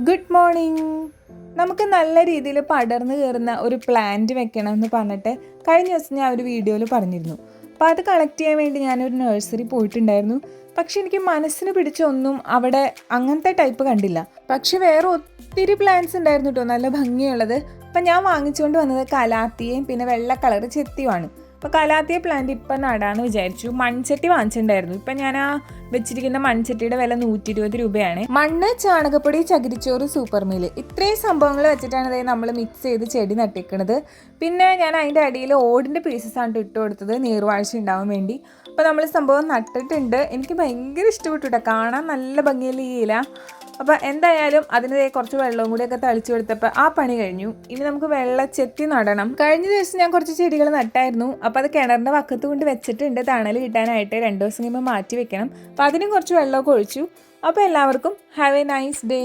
Good morning. നമുക്ക് നല്ല രീതിയിൽ പടർന്നു കയറുന്ന ഒരു പ്ലാന്റ് വെക്കണം എന്ന് പറഞ്ഞിട്ട് കഴിഞ്ഞ ദിവസം ഞാൻ ഒരു വീഡിയോയിൽ പറഞ്ഞിരുന്നു. അപ്പോൾ അത് കളക്ട് ചെയ്യാൻ വേണ്ടി ഞാനൊരു നഴ്സറി പോയിട്ടുണ്ടായിരുന്നു. പക്ഷെ എനിക്ക് മനസ്സിന് പിടിച്ച ഒന്നും അവിടെ അങ്ങനത്തെ ടൈപ്പ് കണ്ടില്ല. പക്ഷെ വേറെ ഒത്തിരി പ്ലാന്റ്സ് ഉണ്ടായിരുന്നു കേട്ടോ, നല്ല ഭംഗിയുള്ളത്. അപ്പം ഞാൻ വാങ്ങിച്ചുകൊണ്ട് വന്നത് കലാത്തിയയും പിന്നെ വെള്ള കളർ ചെത്തിയുമാണ്. അപ്പോൾ കലാത്തിയ പ്ലാന്റ് ഇപ്പം നടാന്ന് വിചാരിച്ചു. മൺചട്ടി വാങ്ങിച്ചിട്ടുണ്ടായിരുന്നു. ഇപ്പം ഞാൻ ആ വെച്ചിരിക്കുന്ന മൺചട്ടിയുടെ വില 120 രൂപയാണ്. മണ്ണ്, ചാണകപ്പൊടി, ചകിരിച്ചോറ്, സൂപ്പർ മീൽ, ഇത്രയും സംഭവങ്ങൾ വെച്ചിട്ടാണ് അതായത് നമ്മൾ മിക്സ് ചെയ്ത് ചെടി നട്ടിക്കുന്നത്. പിന്നെ ഞാൻ അതിൻ്റെ അടിയിൽ ഓടിൻ്റെ പീസസാണ് ഇട്ട് കൊടുത്തത്, നീർവാഴ്ച ഉണ്ടാവാൻ വേണ്ടി. അപ്പോൾ നമ്മൾ സംഭവം നട്ടിട്ടുണ്ട്. എനിക്ക് ഭയങ്കര ഇഷ്ടപ്പെട്ടു കേട്ടോ, കാണാൻ നല്ല ഭംഗിയുള്ള ഈ ഇല. അപ്പോൾ എന്തായാലും അതിന് കുറച്ച് വെള്ളവും കൂടിയൊക്കെ തളിച്ചു കൊടുത്തപ്പോൾ ആ പണി കഴിഞ്ഞു. ഇനി നമുക്ക് വെള്ളച്ചെത്തി നടണം. കഴിഞ്ഞ ദിവസം ഞാൻ കുറച്ച് ചെടികൾ നട്ടായിരുന്നു. അപ്പോൾ അത് കിണറിൻ്റെ വക്കത്ത് കൊണ്ട് വെച്ചിട്ടുണ്ട്, തണൽ കിട്ടാനായിട്ട്. 2 ദിവസം കഴിയുമ്പോൾ മാറ്റി വെക്കണം. അപ്പോൾ അതിനും കുറച്ച് വെള്ളമൊക്കെ ഒഴിച്ചു. അപ്പോൾ എല്ലാവർക്കും ഹാവ് എ നൈസ് ഡേ.